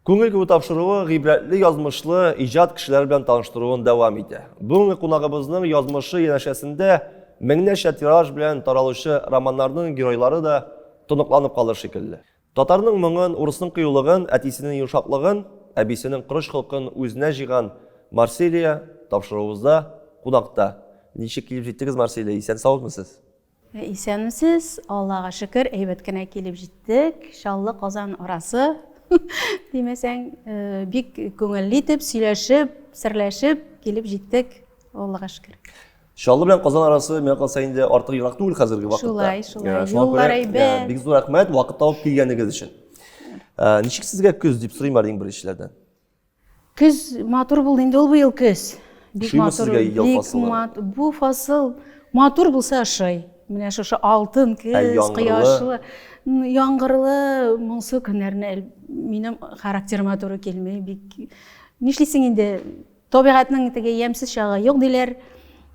Көңіл көу тапшыруы ғибрәтлі язмышлы ижад кішілер белән таныштыруын дәвам итә. Бүгінгі кунагыбызның язмышы янәшәсендә меңнәчә тираж белән таралучы романнарның геройлары да тоныкланып калыр шикелле. Татарның моңын, урысның кыюлыгын, әтисенең йомшаклыгын, әбисенең кырыш холкын үзенә җыйган Марсилия тапшыруыбызда кунакта. Ничек килеп җиттегез, Марсилия? Исән саусыз? Исәнмесез, Аллага шөкер, әйбәт кенә килеп җиттек. Шаллы Казан арасы. Димәсәң, бик күңелле итеп сөйләшеп, серләшеп килеп җиттек. Аллага шөкер. Шаллы белән Казан арасы мен калса инде артык ерак түгел хәзерге вакытта. Шулай. Юллар әйбәт. Бик зур рәхмәт вакыт табып килгәнегез өчен. Ничек сезгә көз дип сорыйм иң беренчеләрдән? Көз матур булды инде ул быел көз. Бик матур. Бу фасыл матур булса шай. Менә шушы алтын көз, кояшлы, яңгырлы, моңсу көннәрне минем характерыма туры килмәй. Бик нишлисең инде табигатьнең теге ямьсез чагы юк диләр.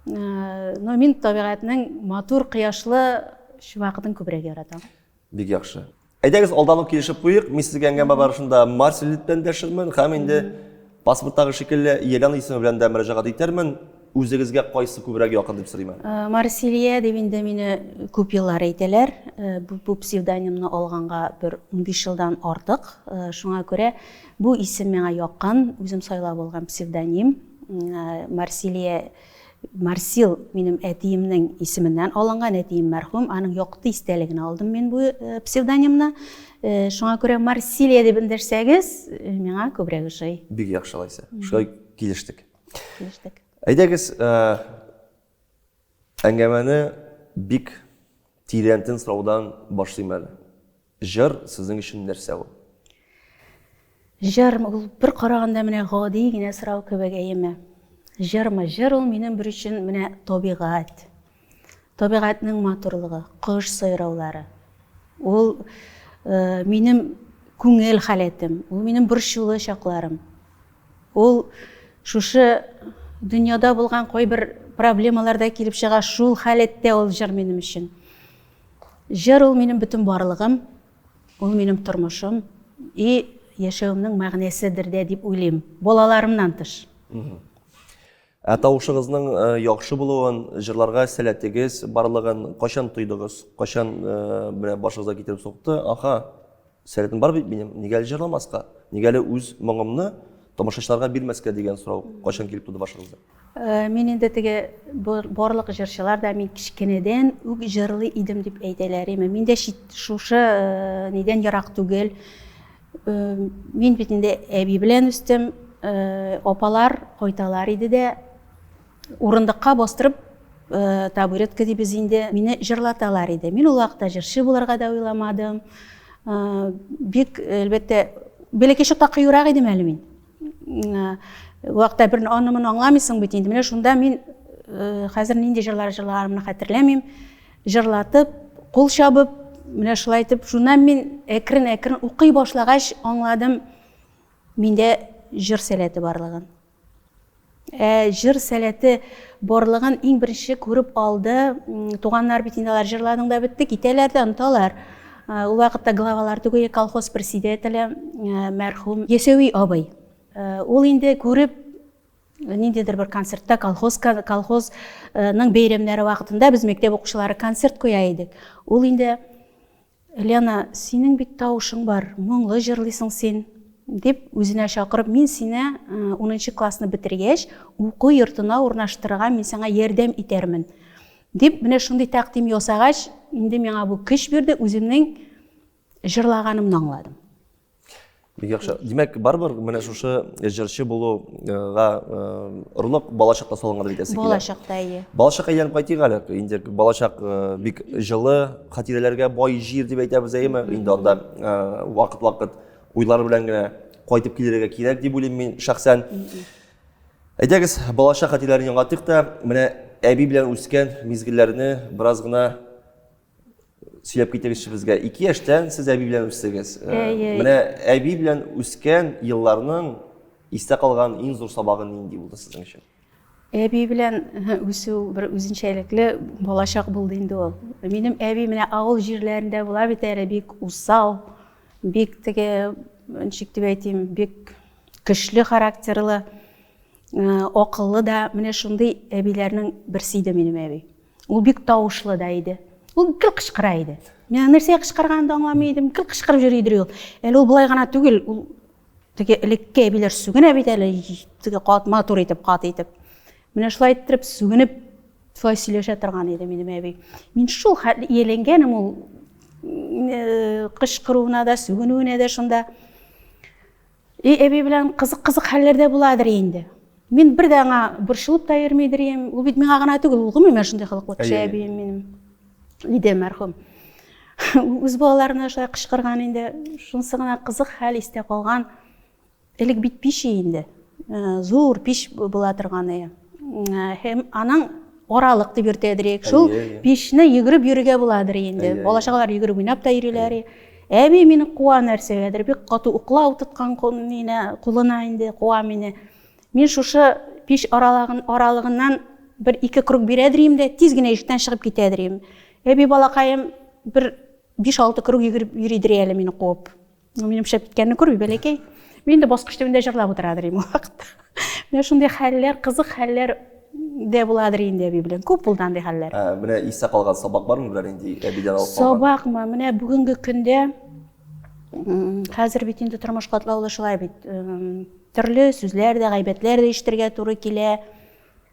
Но мин табигатьнең матур, кояшлы вакытын күбрәк яратам. Бик яхшы. Әйдәгез алданып килешеп куйык. Мин сезгә әңгәмә барышында Марсилиттән дәшермен һәм инде паспорттагы шикелле Елена исеме белән дә мөрәҗәгать итәрмен. Үзегезгә кайсы күбрәк якын дип сорыйм. Марсилия дип инде мине күп еллар әйтәләр. Бу псевдонимны алганга бер 15 елдан артык. Шуңа күрә бу исем миңа якын, үзем сайлап алган псевдоним. Марсилия Марсил минем әтиемнең исеменнән алынган, әтием мәрхүм, аның якты истәлеген алдым мин бу псевдонимны. Шуңа күрә Марсилия дип эндәшсәгез, миңа күбрәк ошый. Бик яхшылайса. Шулай килештек. Килештек. Әйдәгез, әңгәмәне бик тирәнтен сораудан башлыйм әле. Җыр сезнең өчен нәрсә ул? Җыр ул бер караганда менә гади генә сорау кебек әйеме. Җыр ул минем бер өчен менә табигать. Табигатьнең матурлыгы, кош сайраулары. Ул минем күңел халәтем, ул минем борчулы чакларым. Ул шушы дөньяда булган кайбер проблемаларда килеп чыга, шул халәттә ул җыр минем өчен. Җыр ул минем бөтен барлыгым, ул минем тормышым и яшәүемнең мәгънәседер дә дип уйлыйм, балаларымнан тыш. Тавышыгызның яхшы булуын, җырларга сәләтегез барлыгын качан тойдыгыз? Качан менә башыгызга китереп сукты? Аха, сәләтем бар бит минем, нигә җырламаска? Нигә үз моңымны тамашачыларга бирмәскә дигән сорау качан килеп туды башыгызга? Мин инде теге барлык җырчылар да мин кичкенәдән үк җырлый идем дип әйтәләр. Мин дә шушы нидән ярак түгел. Мин бит инде әби белән үстем, апалар кайталар иде дә урындыкка бастырып табуретка дибез инде мине җырлаталар иде. Мин ул вакытта җырчы булырга да уйламадым. Бик әлбәттә бәләкәй чакта кыюрак идем әле мин. Вакытта бер анымын аңламыйсың бит инде. Менә шунда мин хәзер нинди җырлар җырлаганымны хәтерләмим. Җырлатып, кул чабып, менә шулай итеп, шуннан мин әкрен укый башлагач аңладым миндә җыр сәләте барлыгын. Җыр сәләте барлыгын иң беренче күреп алды. Туганнар бит инде алар җырладың да бетте, китәләр дә оныталар. Ул вакытта главалар түгел, колхоз председателе мәрхүм Ясәви абый. Ул инде күреп ниндидер бер концертта колхозның бәйрәмнәре вакытында без мәктәп укучылары концерт куя идек. Ул инде Лена, синең бит тавышың бар, моңлы җырлыйсың син дип үзенә чакырып, мин сине 10нчы классны бетергәч уку йортына урнаштырырга мин сиңа ярдәм итәрмен дип менә шундый тәкъдим ясагач, инде миңа бу көч бирде, үземнең җырлаганымны аңладым. Бик яхшы. Димәк, барбыр менә шушы җырчы булуга орлык балачакта салынган дип әйтәсез. Балачакта ие. Балачак әйләнеп кайтыйк әле. Инде балачак бик җылы, хатирәләргә бай җир дип әйтәбез әйме. Инде анда вакыт уйлар белән генә кайтып килергә кирәк дип уйлыйм мин шәхсән. Әйдәгез, балачак хатирәләрен яңартыйк та, менә әби белән үскән мизгелләрне бераз гына сөйләп китегезче безгә. 2 яшьтән сез әби белән үстегез. Менә әби белән үскән елларның истә калган иң зур сабагы нинди булды сезнең өчен? Әби белән үсү бер үзенчәлекле балачак булды инде ул. Минем әби менә авыл җирләрендә була бит әле бик усал, бик теге ничек дип әйтим, бик көчле характерлы, акыллы да, менә шундый әбиләрнең берсе иде минем әби. Ул бик тавышлы да иде. Ул гел кычкыра иде. Мен нәрсә кычкырганды аңламый идем, гел кычкырып йөри иде ул. Әле ул булай гына түгел, ул теге элекке әбиләр сүгенә бит әле, теге кат матур итеп, кат итеп. Менә шулай итеп сүгенеп сөйләшә торган иде минем әби. Мин шул иеләнгәнем ул кычкыруына да, сүгенүенә дә шунда. Әби белән кызык хәлләрдә буладыр инде. Мин бер дә аңа борчылып та йөрмидерем. Ул бит миңа гына түгел, ул гомумән шундый халыклы кеше әбием минем. Иде мәрхүм. Үз балаларына шулай кычкырган инде. Шунысы гына кызык хәл истә калган. Элек бит пиш инде. Зур пиш була торган иде. Һәм аның оралык дип йөртәдерек. Шул пишне йөгереп йөрергә буладыр инде. Балачагалар йөгереп уйнап та йөриләр. Әби мине куа нәрсәгәдер, бик каты уклау тоткан кулына инде куа мине. Мин шушы пиш аралыгыннан бер 2 круг бирәдерим дә, тиз генә ишектән чыгып китәдерим. Әби балакаем бер 5-6 круг йөгереп йөридер әле мине куып. Минем шәп киткәнне күрми бәләкәй. Мин дә баскыч төбендә җырлап утырадырым ул вакытта. Менә шундый хәлләр, кызык хәлләр дә буладыр инде әби белән. Күп булды андый хәлләр. Менә исә калган сабак бармы белән инде әбидән алып калган? Сабакмы? Менә бүгенге көндә хәзер бит инде тормыш катлаулы шулай бит. Төрле сүзләр дә, гайбәтләр дә ишетергә туры килә.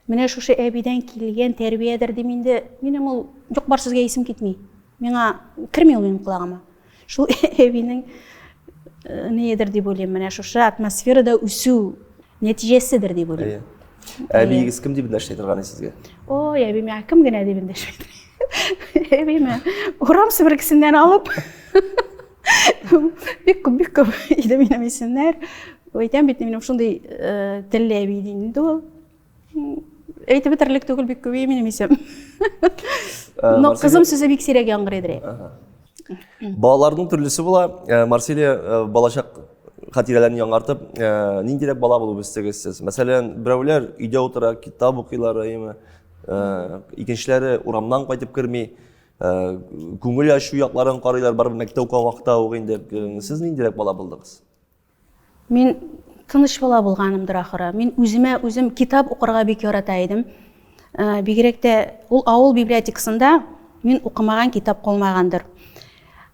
Менә шушы әбидән килгән тәрбиядер дим инде. Минем ул юк бар сүзгә исем китми. Миңа кирми ул минем кулагыма. Шул әбинең нидер дип уйлыйм. Менә шушы атмосферада үсү нәтиҗәседер дип уйлыйм. Әбиегез кем дип эшләй торган сезгә? Ой, әби миңа кем генә дип эшләй. Әбиме урам себеркесеннән алып бик күп иде минем исемнәр. Әйтәм бит минем шундый телле әби инде ул. Әйтеп бетерлек түгел, бик күп минем исем. Но кызым сүзе бик сирәк яңгырыйдыр. Балаларның төрлесе була. Марселия балачак хатирәләрен яңартып, ниндирәк бала булып үстегез? Мәсәлән, берәүләр өйдә утыра, китап укыйлар, икенчеләре урамнан кайтып керми, күңел ачу якларын карыйлар, барып мәктәп укыган вакытта ук инде. Сез ниндирәк бала булдыгыз? Мин тыныч бала булганымдыр ахыры. Мин үзем китап укырга бик ярата идем. Бигрәк тә ул авыл библиотекасында мин укымаган китап калмагандыр.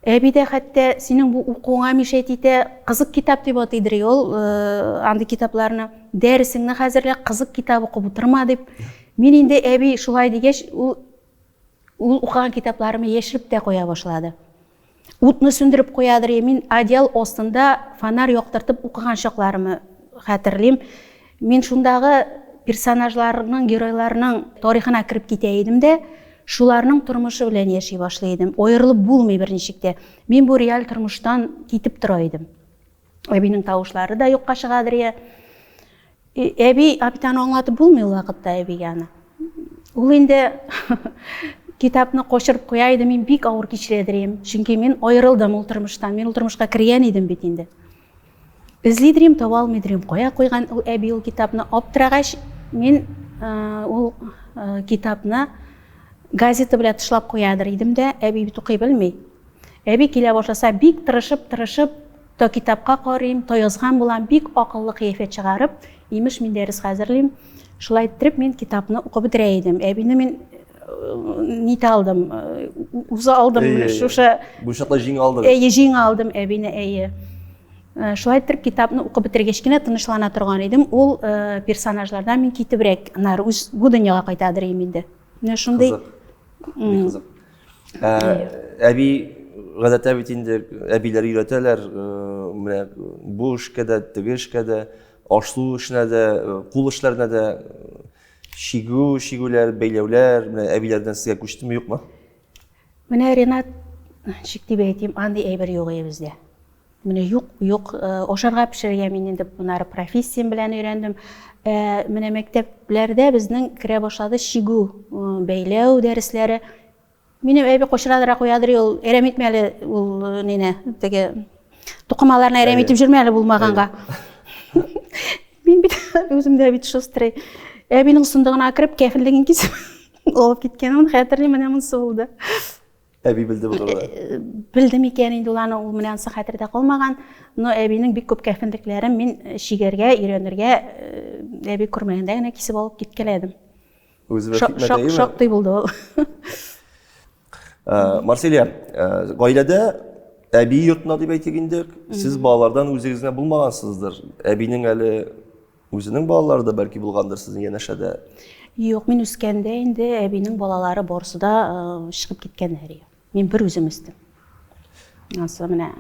Әби дә хәтта синең бу укуыңа мишәт итә, кызык китап дип атыйдыр ул, андый китапларны, дәресеңне хәзерлә, кызык китап укып утырма дип. Мин инде әби шулай дигәч, ул укыган китапларымны яшереп тә куя башлады. Утны сүндереп куядыр. Мин одеял астында фонарь яктыртып укыган чакларымны хәтерлим. Мин шундагы персонажларның, геройларның тарихына кирип китә идем дә, шуларның тормышы белән яши башлыйдым. Ойырылып булмый берничектә. Мин бу реаль тормыштан китеп тора идем. Әбинең тавышлары да юкка чыгадыр. Әби апитаны аңлатып булмый ул вакытта әбигә аны. Ул инде китапны кошырып куя иде, мин бик авыр кичерәдерем. Чөнки мин ойырылдым ул тормыштан. Мин ул тормышка кергән идем бит инде. Излидерем, таба алмыйдырым. Кая куйган ул әби ул китапны аптырагач, мин ул китапны газета белән тышлап куядыр идем дә, әби бит укый белми. Әби килә башласа, бик тырышып, то китапка карыйм, то язган булам, бик акыллы кыяфәт чыгарып, имеш мин дәрес хәзерлим. Шулай итеп мин китапны укып бетерә идем. Әбине мин нит алдым, уза алдым, шушы бу чакта җиң алдым. Җиң алдым әбине. Шулай итеп китапны укып бетергәч кенә тынычлана торган идем. Ул персонажлардан мин китебрәк, аннары үз бу дөньяга кайтадыр инде. Менә шундый кызык. Әби гадәттә бит инде әбиләр өйрәтәләр, менә бу эшкә дә, теге эшкә дә, ашлу эшенә дә, кул эшләренә дә шигүләр, бәйләүләр, менә әбиләрдән сезгә күчтеме, юкмы? Менә Ренат дип әйтим, андый әйбер юк бездә. Менә юк, ашарга пешерергә мин инде бунары профессиям белән өйрәндем. Менә мәктәпләрдә безнең керә башлады шигу, бәйләү дәресләре. Минем әби кошырадыра куядыр, ул әрәм итмәле, ул нене, теге тукымаларны әрәм итеп җөрмәле булмаганга. Мин бит үземдә бит шустрый. Әбинең сундыгына кирип, кәфиллеген кисеп алып киткәнмен, хәтерлим, менә монсы булды. Әби білді бұл турада. Білдім екен енді оланы ул менен хәтердә калмаган, но әбинең бик күп кәфенлекләрен мин шигәргә, өйрәнергә әби күрмәгәндә генә кисеп алып киткәләдем. Өзі бір хикмәт Шактый булды ул. Марселия, гаиләдә әби йортына дип әйтегендер, сез балалардан үзегезне булмагансыздыр. Әбинең әле үзенең балалары да бәлки булгандыр сезнең янәшәдә. Юк, мин үскәндә инде әбинең балалары барысы да чыгып киткәннәр. Мин бер үзем үстем. Асы менә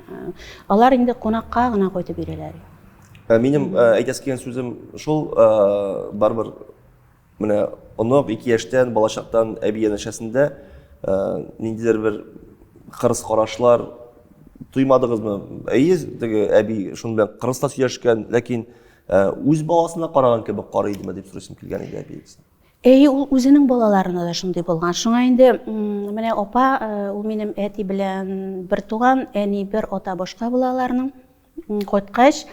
алар инде кунакка гына кайтып бирәләр. Минем әйтәсе килгән сүзем шул, барбер менә онок 2 яшьтән балачактан әби янәшәсендә ниндидер бер кырыс карашлар туймадыгызмы? Әйе, теге әби шуның белән кырыста сөйләшкән, ләкин үз баласына караган кебек карый идеме дип сорыйсым килгән иде әби. Ул үзенең балаларына да шундый булган. Шуңа инде менә апа, ул минем әти белән бер туган, әни бер, ата башка булаларның. Кайткач,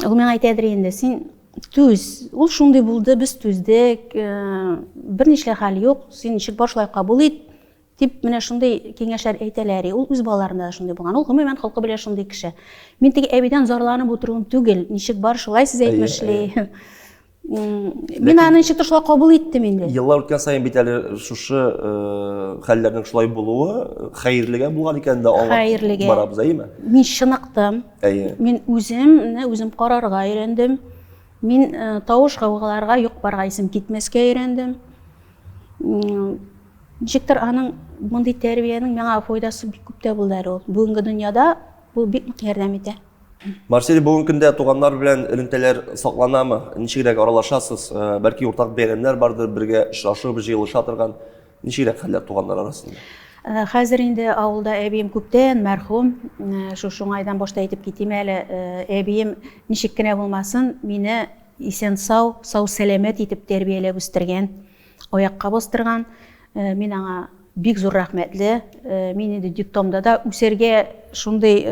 ул миңа әйтәдер инде, син түз, ул шундый булды, без түздек, бернишле хәл юк, син ничек башлай кабул ит, дип менә шундый киңәшләр әйтәләр. Ул үз балаларында да шундый булган. Ул гомумән халкы белән шундый кеше. Мин теге әбидән зарланып утыруым түгел, ничек бар шулай сез әйтмешли. Мин аны ничек шулай кабул иттем инде. Еллар үткән саен бит әле шушы хәлләрнең шулай булуы хәерлегә булган икән дә аңлап барабыз, әйеме? Мин чыныктым. Мин үзем карарга өйрәндем. Мин тавыш каугаларга, юк барга исем китмәскә өйрәндем. Ничектер аның мондый тәрбиянең миңа файдасы бик күп тә булды. Бүгенге дөньяда бу бик нык ярдәм итә. Марселия, бүгенге көндә туганнар белән элемтәләр сакланамы? Ничегрәк аралашасыз? Бәлки уртак бәйрәмнәр бардыр, бергә очрашып, җыелыша торган. Ничегрәк хәлләр туганнар арасында? Хәзер инде авылда әбием күптән мәрхүм. Шушы айдан башта әйтеп китим әле, әбием ничек кенә булмасын, мине исән сау, сәламәт итеп тәрбияләп үстергән, аякка бастырган. Мин аңа бик зур рәхмәтле. Мин инде диктомда да үсәргә шундый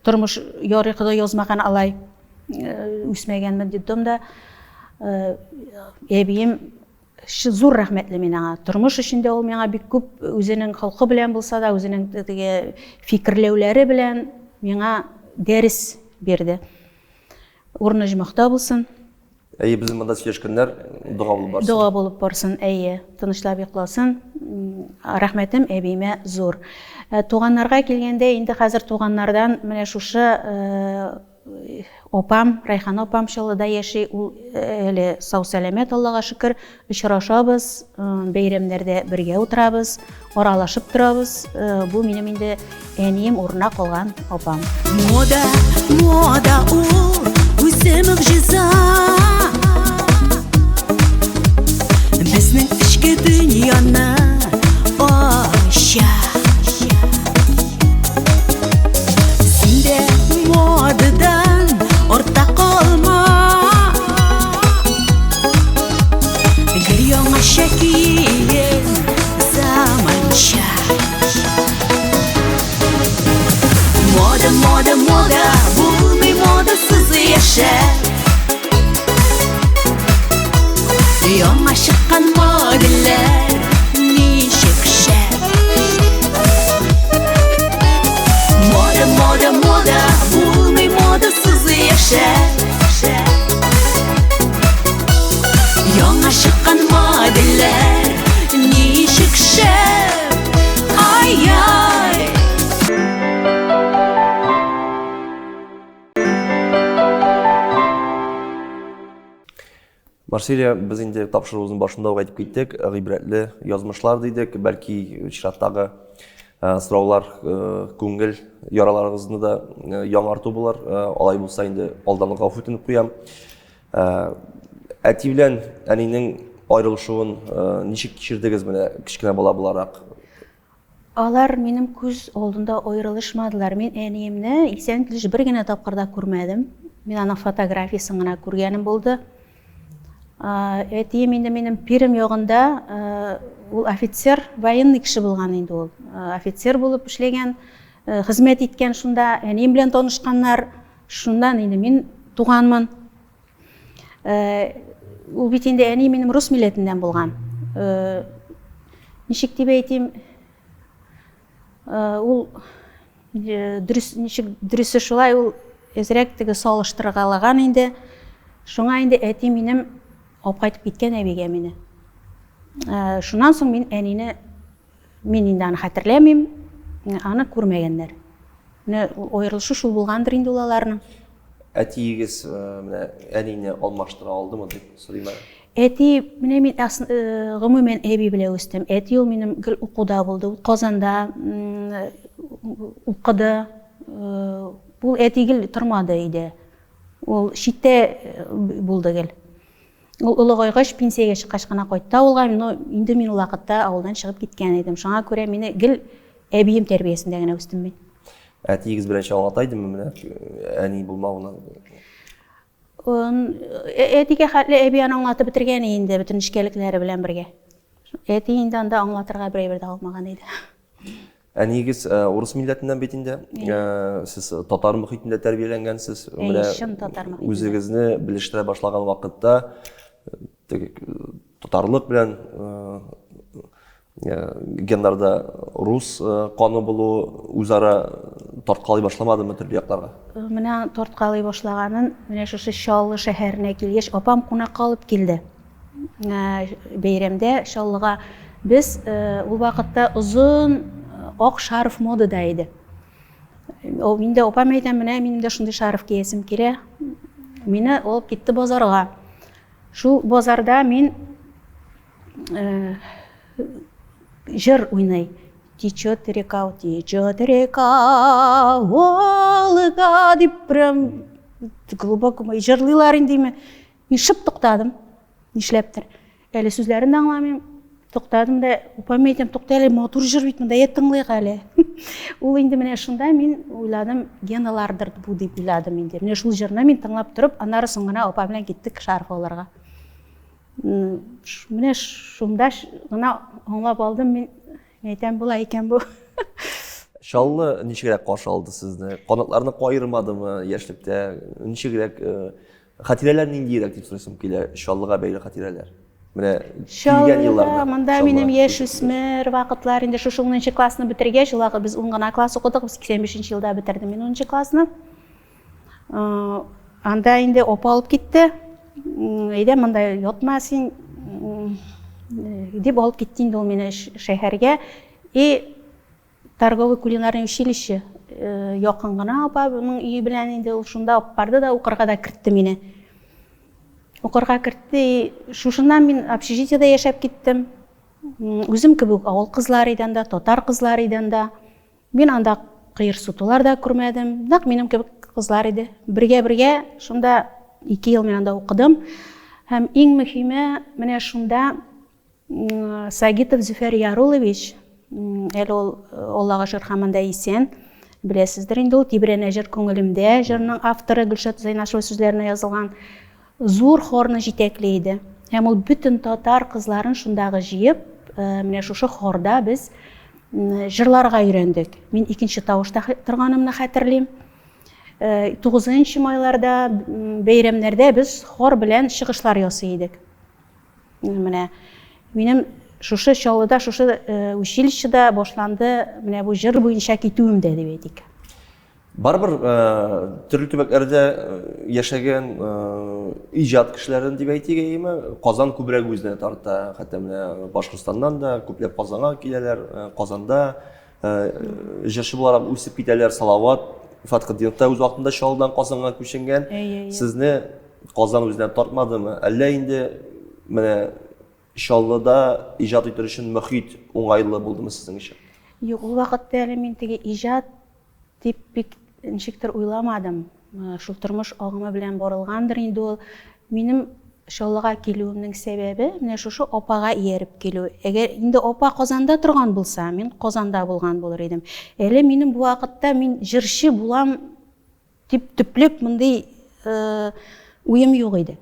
тормыш ярыйкыда язмаган алай үсмәгәнмен диктомда. Әбием зур рәхмәтле мин аңа. Тормыш өчен дә ул миңа бик күп үзенең халкы белән булса да, үзенең теге фикерләүләре белән миңа дәрес бирде. Урыны җимакта булсын. Әйе, безнең монда сөйләшкәннәр дуга булып барсын. Дуга булып барсын, әйе, тынычлап йокласын. Рәхмәтем әбиемә зур. Туганнарга килгәндә, инде хәзер туганнардан менә шушы опам, Райхан опам Чаллыда яши, ул әле сау сәламәт, Аллага шөкер, очрашабыз, бәйрәмнәрдә бергә утырабыз, аралашып торабыз. Бу минем инде әнием урына калган опам. Мода ул үзе мөгъҗиза. Безнең эчке дөньяны ача. Синдә модадан артта калма. Гел яңаша киен заманча. Мода, булмый модасыз яшә. Яңа чыккан модельләр ничек шәп. Мода, булмый модасыз яшә. Яңа чыккан модельләр ничек шәп. Ай-ай. Марселия, без инде тапшыруыбыздың башында ук әйтеп киттек, гыйбрәтле язмышлар дидек, бәлки чираттагы сораулар күңел яраларыгызны да яңарту булыр. Алай булса инде алдан гафу үтенеп куям. Әти белән әнинең аерылышуын ничек кичердегез менә кичкенә бала буларак? Алар минем күз алдында аерылышмадылар. Мин әниемне исән килеш бер генә тапкырда күрмәдем. Мин аның фотографиясын гына күргәнем булды. Әтием инде минем пирем ягында, ул офицер, военный кеше булган инде ул. Офицер булып эшләгән, хезмәт иткән шунда, әнием белән танышканнар. Шундан инде мин туганмын. Ул бит инде әни минем рус милләтеннән булган. Ничек дип әйтим, ул дөресе шулай, ул әзрәк теге салыштыргалаган инде. Шуңа инде әти минем алып кайтып киткән әбигә мине. Шуннан соң мин әнине инде аны хәтерләмим, аны күрмәгәннәр. Менә аерылышы шул булгандыр инде уларның. Әтиегез менә әнине алмаштыра алдымы дип сорыйм. Әти, менә мин гомумән әби белән үстем. Әти ул минем гел укуда булды, ул Казанда укыды. Ул әти гел тормады иде. Ул читтә булды гел. Ул улыгайгач пенсиягә чыккач кына кайтты авылга. Инде мин ул вакытта авылдан чыгып киткән идем. Шуңа күрә мине гел әбием тәрбиясендә генә үстем мин. Әтиегез белән аңлатайдымы менә әни булмауны? Әтигә хәтле әби аны аңлатып бетергән инде бөтен эшкәлекләре белән бергә. Әти инде анда аңлатырга берәр дә алмаган иде. Әниегез урыс милләтеннән бит инде. Сез татар мөхитендә тәрбияләнгәнсез. Шын татар мөхитендә. Үзегезне белештерә башлаган вакытта татарлык белән геннарда рус каны булу үзара тарткалый башламадымы төрле якларга? Менә тарткалый башлаганын менә шушы Чаллы шәһәренә килгәч апам кунакка алып килде. Бәйрәмдә Чаллыга без ул вакытта озын ак шарф модада иде. Миндә апам әйтә, менә минем дә шундый шарф киесем килә. Мине алып китте базарга. Шул базарда мин жыр уйный. Течет река, Волга дип прям глубоко җырлыйлар инде. Мин шып туктадым. Нишләптер? Әле сүзләрен аңламыйм. Туктадым да, апам әйтәм, тукта әле, матур җыр бит, монда тыңлыйк әле. Ул инде менә шунда мин уйладым, геналардыр бу дип уйладым инде. Менә шул җырны мин тыңлап торып, аннары соң гына апам белән киттек шарф алырга. Менә шунда гына аңлап алдым мин, әйтәм, була икән бу. Чаллы ничегрәк каршы алды сезне? Канатларны кайырмадымы яшьлектә? Ничегрәк хатирәләр ниндирәк дип сорыйсым килә? Чаллыга бәйле хатирәләр. Менә килгән елларда. Монда минем яшүсмер вакытлар инде шушы 10нчы классны бетергәч, ул без 10 гына класс укыдык, 85нче елда бетердем мин 10нчы классны. Анда инде апа алып китте. Әйдә, монда ятма син дип алып китте инде ул мине шәһәргә. И торговый кулинарный училище якын гына апаның өе белән инде ул шунда алып барды да укырга да кертте мине. Укырга кертте. Шушыннан мин общежитиедә яшәп киттем. Үзем кебек авыл кызлары иде анда, татар кызлары иде анда. Мин анда кыерсытулар да күрмәдем. Нәкъ минем кебек кызлар иде. Бергә шунда 2 ел мин анда укыдым. Һәм иң мөһиме менә шунда Сагитов Зөфәр Ярулович, әле ул Аллага шәрхәмендә исән, беләсездер инде, ул Тибрәнә җыр күңелемдә җырның авторы Гөлшат Зайнашева сүзләренә язылган зур хорны җитәкләйде. Һәм ул бүтән татар кызларын шундагы җыеп, менә шушы хорда без җырларга өйрәндек. Мин икенче тавышта торганымны хәтерлим. 9нчы майларда бәйрәмнәрдә без хор белән чыгышлар ясый идек. Менә минем шушы Чаллыда, шушы училищеда башланды менә бу җыр буенча китүем дә дип әйтик. Барбыр төрле төбәкләрдә яшәгән иҗат кешеләрен дип әйтик, Казан күбрәк үзенә тарта, хәтта менә Башкортстаннан да күпләп Казанга киләләр, Казанда җырчы буларак үсеп китәләр. Салават Фатхетдинов та үз вакытында Чаллыдан Казанга күченгән. Сезне Казан үзенә тартмадымы? Әллә инде менә Чаллыда иҗат итер өчен мөхит уңайлы булдымы сезнең өчен? Юк, ул вакытта әле мин теге иҗат дип бик ничектер уйламадым. Шул тормыш агымы белән барылгандыр инде ул. Минем Чаллыга килүемнең сәбәбе менә шушы апага ияреп килү. Әгәр инде апа Казанда торган булса, мин Казанда булган булыр идем. Әле минем бу вакытта мин җырчы булам дип төплек мондый уем юк иде.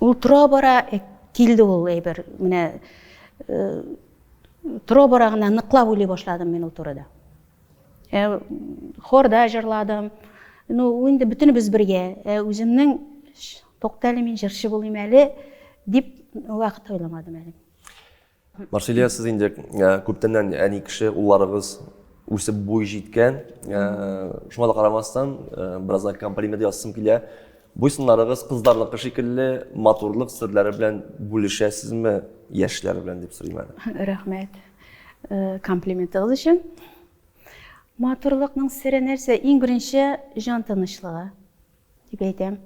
Ул тора бара килде ул әйбер. Менә тора бара гына ныклап уйлый башладым мин ул турыда. Хорда җырладым. Инде бөтенебез бергә. Үземнең токталы мин җырчы булыйм әле дип вакыт ойламадым әле. Марселия, сез инде күптәннән әни кеше, улларыгыз үсеп буй җиткән. Шуңа да карамастан, бераздан комплимент ясым килә. Бу сыннарыгыз кызларлыкы шикелле матурлык серләре белән бүлешәсезме яшьләр белән дип сорыйм әле. Рәхмәт комплиментыгыз өчен. Матурлыкның сире нәрсә? Иң беренче җан тынычлыгы дип әйтәм.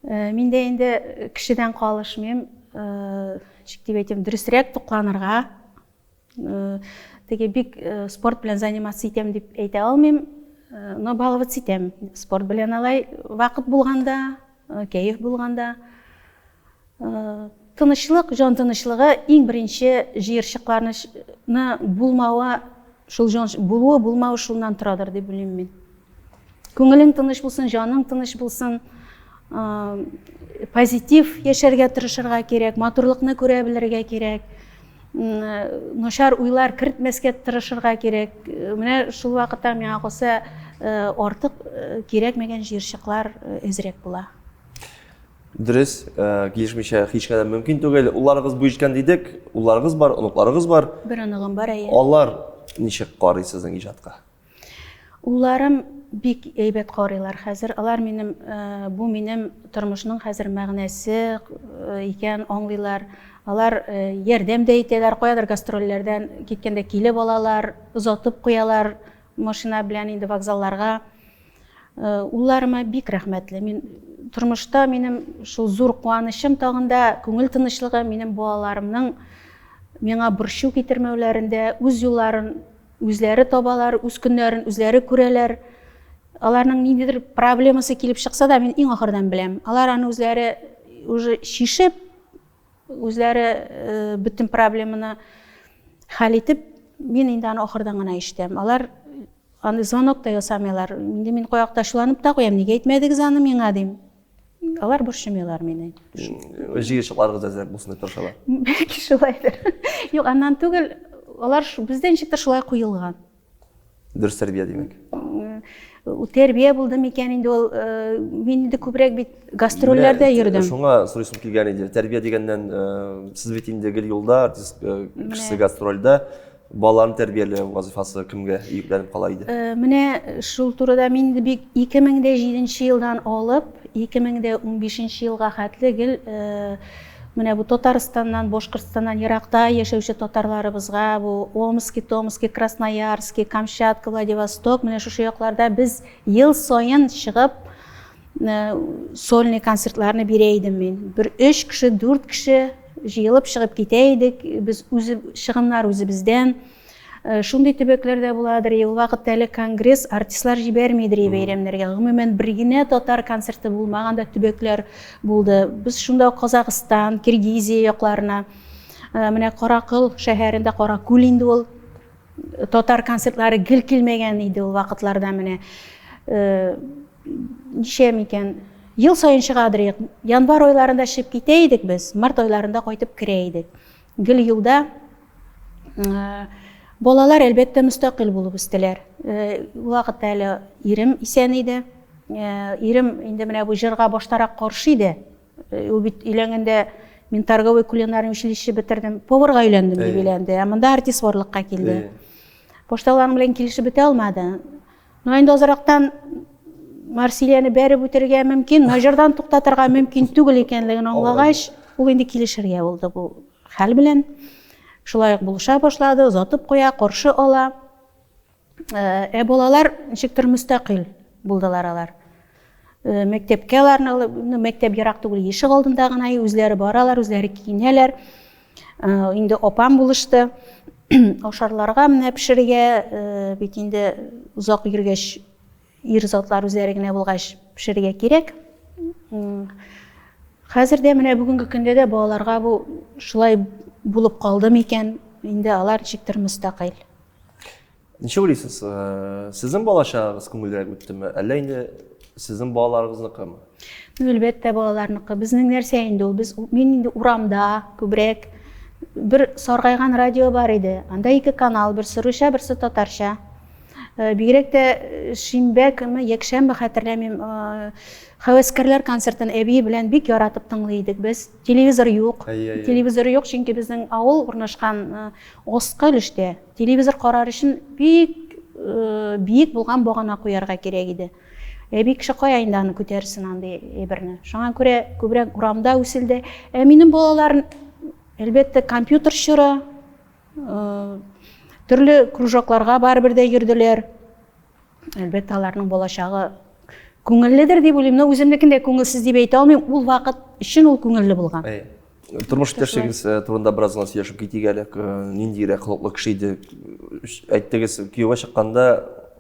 Мин дә инде кешедән калышмыйм, дип әйтәм, дөресрәк тукланырга. Теге бик спорт белән заниматься итәм дип әйтә алмыйм, но балавыз итәм. Спорт белән алай вакыт булганда, кәеф булганда. Тынычлык, жан тынычлыгы иң беренче җыерчыкларны булмавы, шул жан булуы, булмавы шуннан торадыр дип уйлыйм мин. Күңелең тыныч булсын, җаның тыныч булсын, позитив яшәргә тырышырга кирәк, матурлыкны күрә белергә кирәк. Начар уйлар кертмәскә тырышырга кирәк. Менә шул вакытта миңа калса артык кирәкмәгән җыерчыклар әзрәк була. Дөрес, килешмичә һичкадәр мөмкин түгел. Улларыгыз бу җиткән дидек, улларыгыз бар, оныкларыгыз бар. Бер оныгым бар әйе. Алар ничек карый сезнең иҗатка? Улларым бик әйбәт карыйлар хәзер. Алар бу минем тормышның хәзер мәгънәсе икән аңлыйлар. Алар ярдәм дә итәләр, каядыр гастрольләрдән киткәндә килеп алалар, озатып куялар машина белән инде вокзалларга. Улларыма бик рәхмәтле. Мин тормышта минем шул зур куанычым тагында күңел тынычлыгы минем балаларымның миңа борчу китермәүләрендә, үз юлларын үзләре табалар, үз көннәрен үзләре күрәләр. Аларның ниндидер проблемасы килеп чыкса да, мин иң ахырдан беләм. Алар аны үзләре уже шишеп, үзләре бөтен проблеманы хәл итеп, мин инде аны ахырдан гына ишетәм. Алар аны звонок та ясамыйлар. Инде мин каякта шуланып та куям, нигә әйтмәдегез аны миңа дим. Алар борчымыйлар мине. Җыерчыкларыгыз әзрәк булсын дип тырышалар. Бәлки шулайдыр. Юк, аннан түгел, алар бездән ничектер шулай куелган. Дөрес тәрбия димәк. Тәрбия булды микән инде ул, мин инде күбрәк бит гастрольләрдә йөрдем. Шуңа сорыйсым килгән иде. Тәрбия дигәннән сез бит инде гел юлда, артист кеше гастрольдә, балаларны тәрбияләү вазифасы кемгә йөкләнеп кала иде? Менә шул турыда мин инде бик 2007 елдан алып 2015 елга хәтле гел менә бу Татарстаннан, Башкортстаннан еракта яшәүче татарларыбызга, бу Омский, Томский, Красноярский, Камчатка, Владивосток, менә шушы якларда без ел сайын чыгып сольный концертларны бирә идем мин. Бер 3 кеше, 4 кеше җыелып чыгып китә идек. Без чыгымнар үзебездән. Шундый төбәкләрдә буладыр. Ел вакытта әле конгресс артистлар җибәрмидер бәйрәмнәргә. Гомумән бер генә татар концерты булмаганда төбәкләр булды. Без шунда Казакстан, Киргизия якларына, менә Каракыл шәһәрендә, Каракүл инде ул татар концертлары гел килмәгән иде ул вакытларда менә. Ничә микән? Ел сайын чыгадыр. Январь айларында чыгып китә идек без, март айларында кайтып керә идек. Гел елда балалар әлбәттә мөстәкыйль булып үстеләр. Вакытта әле ирем исән иде. Ирем инде менә бу җырга баштарак каршы иде. Ул бит өйләнгәндә мин торговый кулинарный училище бетердем, поварга өйләндем дип өйләнде. Монда артист барлыкка килде. Башталарым белән килешеп бетә алмады. Но инде азрактан Марсилияны бәреп үтәргә мөмкин, Наҗардан туктатырга мөмкин түгел икәнлеген аңлагач, ул инде килешергә булды бу хәл белән. Шулай булыша башлады, озатып куя, каршы ала. Балалар ничектер мөстәкыйль булдылар алар. Мәктәпкә аларны, мәктәп ерак түгел, ишек алдында гына үзләре баралар, үзләре киенәләр. Инде апам булышты. Ашарларга менә пешерергә, бит инде узак йөргәч ир-затлар үзләре генә булгач пешерергә кирәк. Хәзердә менә бүгенге көндә дә балаларга бу шулай булып калды микән? Инде алар ничектер мөстәкыйль. Ничек уйлыйсыз? Сезнең балачагыгыз күңеллерәк үттеме? Әллә инде сезнең балаларыгызныкымы? Әлбәттә балаларныкы. Безнең нәрсә инде ул? Мин инде урамда күбрәк бер саргайган радио бар иде. Анда 2 канал, берсе русча, берсе татарча. Бигрәк тә шимбә көне, якшәмбе хәтерләмим, Хәвәскәрләр концертын әби белән бик яратып тыңлый идек без. Телевизор юк. Телевизор юк, чөнки безнең авыл урнашкан аскы өлештә. Телевизор карар өчен бик бийик булган багана куярга кирәк иде. Бик кеше кая инде аны күтәрсен андый әйберне. Шуңа күрә күбрәк урамда үселде. Минем балаларым әлбәттә компьютер чоры, төрле кружокларга барыбер дә йөрделәр. Әлбәттә аларның балачагы күңелледер дип уйлыйм. Үземнекендә күңелсез дип әйтә алмыйм. Ул вакыт өчен ул күңелле булган. Тормыш иптәшлегегез турында бераз гына сөйләшеп китик әле. Ниндирәк холыклы кеше иде? Әйттегез, күйеүгә чыкканда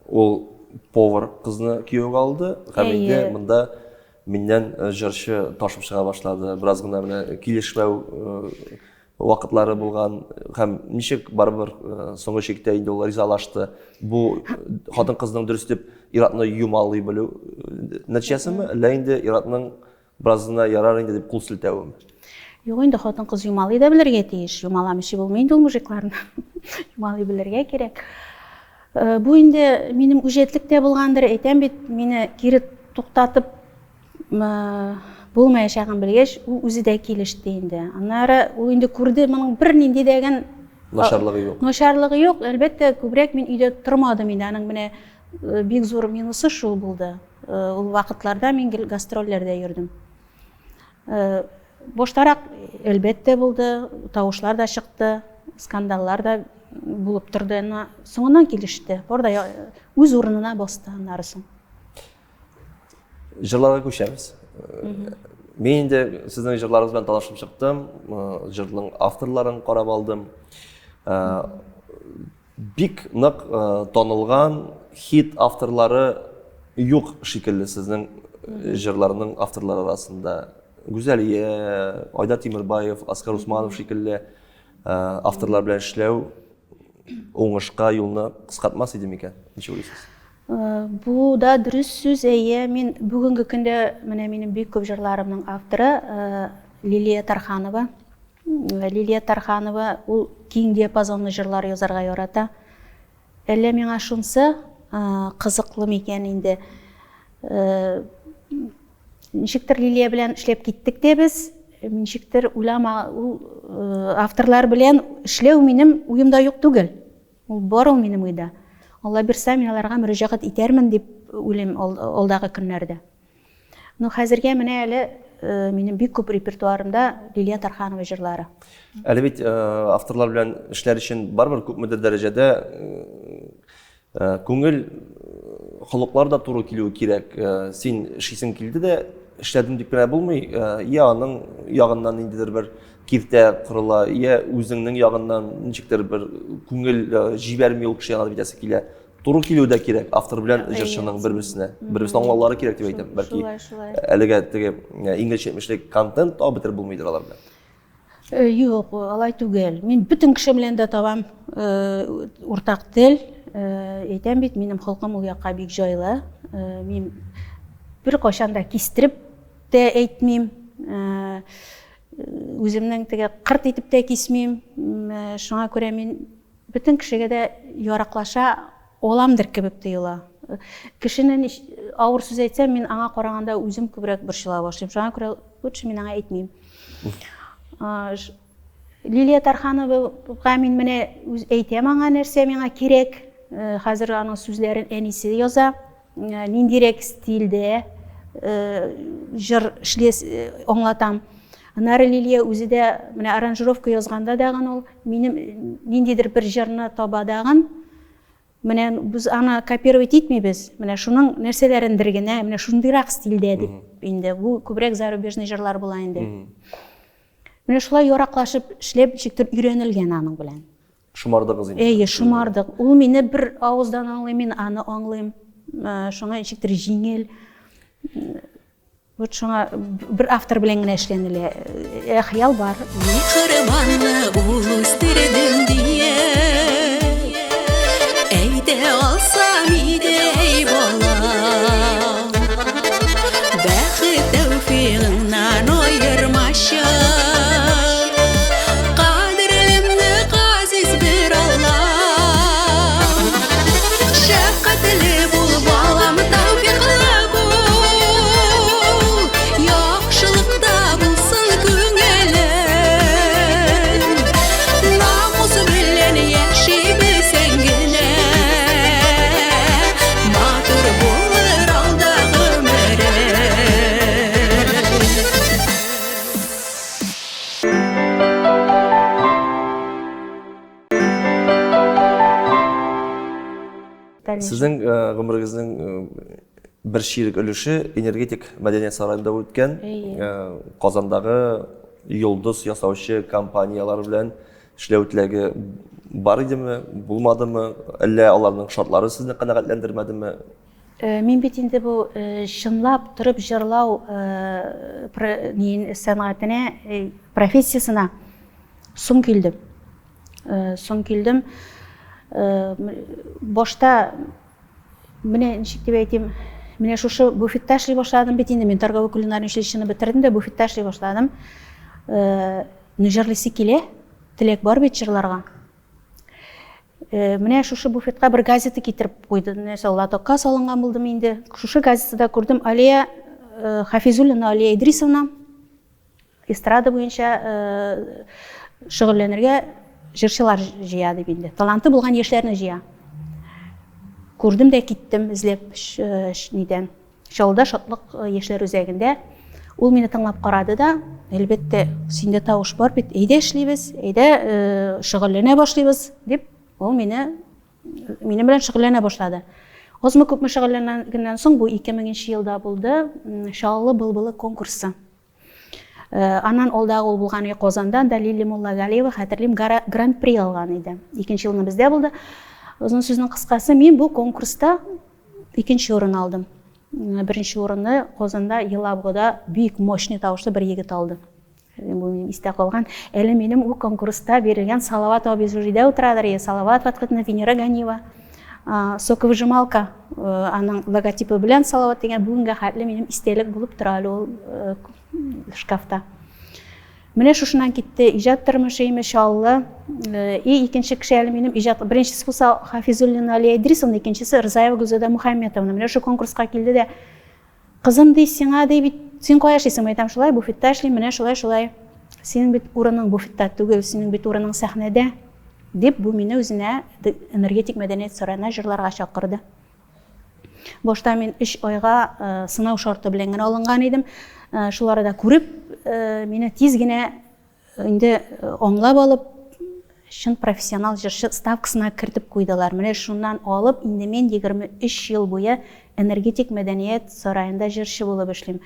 ул повар кызны күйеүгә алды һәм инде монда миннән җырчы ташып чыга башлады. Бераз гына менә килешмәү вакытлары булган һәм ничек барыбер соңгы чиктә инде ул ризалашты. Бу хатын кызның дөрес дип иратны юмалый белү нәтиҗәсеме, әллә инде иратның беразына ярар инде дип кул селтәвеме? Юк, инде хатын кыз юмалый да белергә тиеш. Юмаламыйча булмый инде ул мужикларны. Юмалый белергә кирәк. Бу инде минем үҗәтлектә булгандыр. Әйтәм бит, мине кире туктатып булмаячагын белгәч, ул үзе дә килеште инде. Аннары ул инде күрде, моның бер нинди дәгән Начарлыгы юк. Начарлыгы юк. Әлбәттә, күбрәк мин өйдә тормадым инде. Аның менә бик зур минусы шул булды. Ул вакытларда мин гастрольләрдә йөрдем. Боштарак әлбәттә булды, тавышлар да чыкты, скандаллар да булып торды. Соңыннан килеште. Орда үз урынына басты аннарысын. Җырларга күчәбез. Мин инде сезнең җырларыгыз белән танышып чыктым, җырның авторларын карап алдым. Бик нык танылган хит авторлары юк шикелле сезнең җырларның авторлары арасында. Гүзәлия, Айдар Тимербаев, Оскар Усманов шикелле авторлар белән эшләү уңышка юлны кыскартмас иде микән? Ничек уйлыйсыз? Бу да дөрес сүз. Мин бүгенге көндә менә минем бик күп җырларымның авторы Лилия Тарханова. Лилия Тарханова ул киң диапазонлы җырлар язарга ярата. Әллә миңа шунсы кызыклы микән инде. Ничектер Лилия белән эшләп киттек дә без. Ничектер уйлама, ул авторлар белән эшләү минем уемда юк түгел. Ул бар ул минем уйда. Алла бирсә, мин аларга мөрәҗәгать итәрмен дип уйлыйм алдагы көннәрдә. Хәзергә менә әле минем бик күп репертуарымда Лилия Тарханова җырлары. Әле бит авторлар белән эшләр өчен барбер күпмедер дәрәҗәдә күңел холыклар да туры килү кирәк. Син эшлисең килде дә эшләдем дип кенә булмый. Я аның ягыннан ниндидер бер киртә кырыла, я үзеңнең ягыннан ничектер бер күңел җибәрми ул кеше янына битәсе килә. Туры килү дә кирәк автор белән җырчының бер-берсенә аңлаулары кирәк дип әйтәм. Бәлки әлегә теге инглизчә эшлек контент табытыр булмыйдыр алар белән. Юк, алай түгел. Мин бүтән кеше белән дә табам уртак тел. Әйтәм бит, минем халкым ул якка бик җайлы. Мин бер кашан да кистереп тә әйтмим. Үземнең теге кырт итеп тә кисмим. Шуңа күрә мин бүтән кешегә дә яраклаша оламдыр кебек тоела. Кешенең авыр сүз әйтсәм, мин аңа караганда үзем күбрәк борчыла башлыйм. Шуңа күрә лучше мин аңа әйтмим. Лилия Тархановага мин менә әйтәм аңа нәрсә миңа кирәк. Хәзер аның сүзләрен әнисе яза. Ниндирәк стильдә җыр эшләс аңлатам. Аннары Лилия үзе дә менә аранжировка язганда дагын ул минем ниндидер бер җырны таба дагын. Менә без аны копировать итмибез. Менә шуның нәрсәләрендер генә, менә шундыйрак стильдә дип инде. Бу күбрәк зарубежный җырлар була инде. Менә шулай яраклашып эшләп ничектер өйрәнелгән аның белән. Шумардыгыз инде. Шумардык. Ул мине бер авыздан аңлый, мин аны аңлыйм. Шуңа ничектер җиңел. Вот шуңа бер автор белән генә эшләнелә. Хыял бар. Мехрибанны ул үстердем дия. Әйтә алсам иде эй балам. Бәхет тәүфигыңнан аермашы. Кадерлемне газиз бер Аллах. Шәфкатьле бул балам, тәүфикле бул. Яхшылыкта булсын күңелең. Намус белән яши белсәң генә. Sizin ömrünüzün bir şiirlik ülüşü energetik medeniyet sarayında ötken Kazandagı yıldız yasavcı kompaniyalar bilen işlevtilegi var idimi, bulmadımı, elle alanın şartları sizni kanaatlendirmedimi? Мен бит инде бу шынлап тұрып жырлау сәнгатенә, профессиясына соң килдем. Башта менә ничек дип әйтим, менә шушы буфетта эшли башладым бит инде, мен торговый кулинарный училищені бетердем дә буфетта эшли башладым. Җырлыйсы килә, теләк бар бит җырларга. Менә шушы буфетка бер газета китереп куйды. Нәрсә, латокка салынган булдым инде. Шушы газетада күрдем Алия Хафизуллина Алия Идрисовна эстрада буенча шөгыльләнергә җырчылар җыя дип инде. Таланты булган яшьләрне җыя. Күрдем дә киттем эзләп нидән. Шалда шатлык яшьләр үзәгендә. Ул мине тыңлап карады да, әлбәттә, синдә тавыш бар бит, әйдә эшлибез, әйдә шөгыльләнә башлыйбыз дип, ул минем белән шөгыльләнә башлады. Азмы күпме шөгыльләнгәннән соң бу 2000 елда булды, Шаллы былбылы конкурсы. Аннан алдагы ул булган Казанда Далили Муллагалиева хәтерлим гран-при алган иде. 2нче елны бездә булды. Озын сүзнең кыскасы, мин бу конкурста 2нче урын алдым. Birinci orunni Qozonda Yelabg'oda büyük moshni tovushli bir yigit oldi. Bu mening esda qolgan. Әле menim u konkursda berilgan Salavat obezurida o'tiradi. Salavat Fatqatna Venera Ganieva. Sokovыжималка аның логотипы белән Salavat degan бүгенге хәтле минем истәлек булып тора ул шкафта. Менә шушыннан китте иҗат тормышы иншалла. Икенче кеше әле минем иҗат беренчесе булса Хафизуллина Алия Идрисовна, икенчесе Рзаева Гүзәдә Мухаммедовна. Менә шу конкурска килде дә кызым ди сиңа ди бит син кая эшлисең? Әйтәм шулай буфетта эшлим, менә шулай. Синең бит урының буфетта түгел, синең бит урының сәхнәдә дип бу мине үзенә энергетик мәдәният сарайына җырларга чакырды. Башта мин 3 айга сынау шарты белән генә алынган идем. Шулары да күреп, мине тиз генә инде аңлап алып, шын профессионал җырчы ставкасына кертеп куйдылар. Менә шуннан алып, инде мен 23 ел буе энергетик мәдәният сарайында җырчы булып эшлим.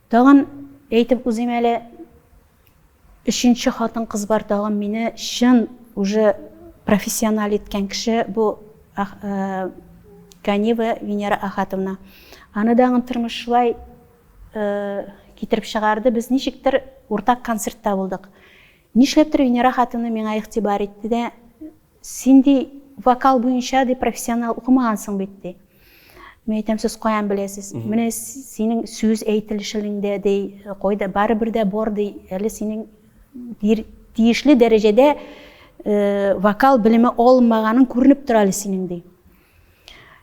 Тагын әйтеп үзем әле 3нче хатын кыз бар, тагын мине шын уже профессионал иткән кеше бу Ганиева Венера Ахатовна. Аны дагы тормыш шулай китереп чыгарды. Без ничектер уртак концертта булдык. Нишләптер Венера Ахатовна миңа игътибар итте дә, син ди вокал буенча ди профессионал укымагансың бит ди. Мен әйтәм, сез каян беләсез? Менә синең сүз әйтелешеңдә ди, койда барыбер дә бар ди, әле синең тиешле дәрәҗәдә вокал белеме алмаганың күренеп тора әле синең ди.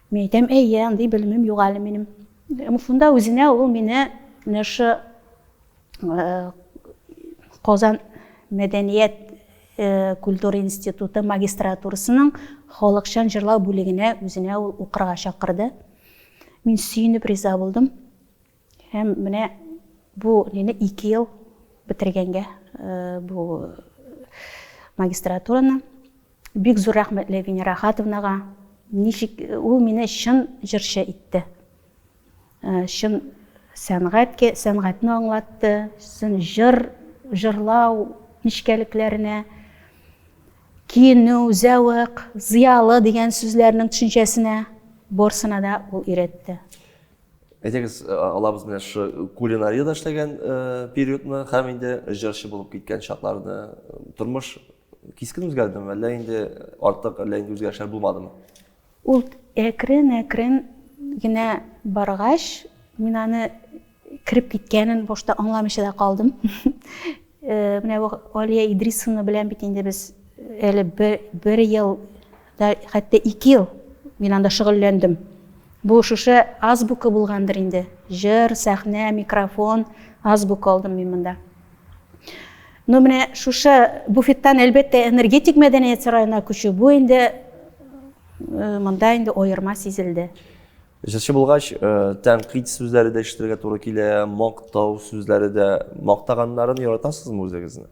Мен әйтәм, әйе, андый белемем юк әле минем. Муфунда үзенә ул мине нәшә Казан Мәдәният культура институты магистратурасының халыкчан җырлау бүлегенә үзенә ул укырга чакырды. Мин сөенеп риза булдым. Һәм менә бу нене 2 ел бетергәнгә бу магистратураны бик зур рәхмәт Венера Ахатовнага. Ничек ул мине шын җырчы итте. Шын сәнгатьне аңлатты, шын җырлау нишкәлекләренә, киенү, зәвык, зыялы дигән сүзләрнең төшенчәсенә барсына да ул өйрәтте. Әйтегез, алабыз менә шу кулинарияда эшләгән периодны һәм инде җырчы булып киткән чакларны тормыш кискен үзгәрдеме, әллә инде артык, әллә инде үзгәрешләр булмадымы? Ул әкрен генә баргач, мин аны кирип киткәнен башта аңламыйча да калдым. Менә Алия Идрисовна белән бит инде без әле 1 ел, хәтта 2 ел мин анда шөгыльләндем. Бу шушы азбука булгандыр инде. Җыр, сәхнә, микрофон, азбука алдым мин монда. Ну менә шушы буфеттан әлбәттә энергетик мәдәният сарайына күчү бу инде монда инде аерма сизелде. Җырчы булгач, тәнкыйть сүзләре дә ишетергә туры килә, мактау сүзләре дә, мактаганнарын яратасызмы үзегезне?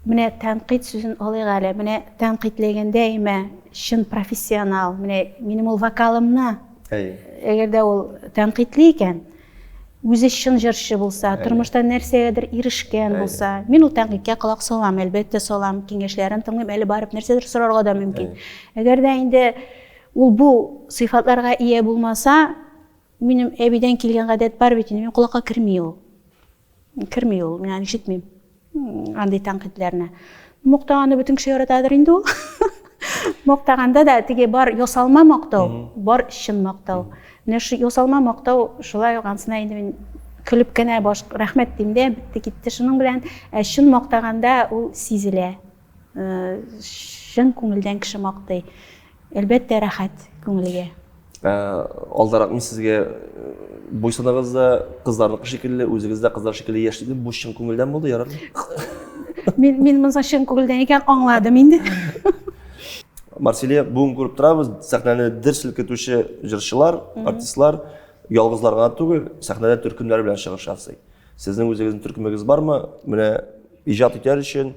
Менә тәнкыйть сүзен алыйк әле. Менә тәнкыйтьләгәндә әймә шын профессионал. Менә минем ул вокалымны, әгәр дә ул тәнкыйтьле икән, үзе шын җырчы булса, тормышта нәрсәгәдер ирешкән булса, мин ул тәнкыйтькә колак салам, әлбәттә салам, киңәшләрен тыңлыйм, әле барып нәрсәдер сорарга да мөмкин. Әгәр дә инде ул бу сыйфатларга ия булмаса, минем әбидән килгән гадәт бар бит, мин колакка керми ул. Керми ул, мин аны ишетмим. Андый тәнкыйтьләрне. Моктаганы бөтен кеше яратадыр инде ул. Моктаганда да теге бар ясалма мактау, бар чын мактау. Менә шу ясалма мактау шулай ансына инде мин көлеп кенә баш рәхмәт дим дә, битте китте шуның белән. Чын мактаганда ул сизелә. Чын күңелдән кеше мактый. Әлбәттә рәхәт күңелгә. Алдарак мин сезгә буйсынагыз да кызларныкы шикелле, үзегез дә кызлар шикелле яшьлегез бу чын күңелдән булды, ярар? Мин монда чын күңелдән икән аңладым инде. Марселия, бүгін көріп тұрабыз, сәхнәне дір сілкетуші жыршылар, артистлар, ялғызларға түгел, сәхнәдә төркемләр белән чыгыш ясый. Сезнең үзегезнең төркемегез бармы? Менә иҗат итәр өчен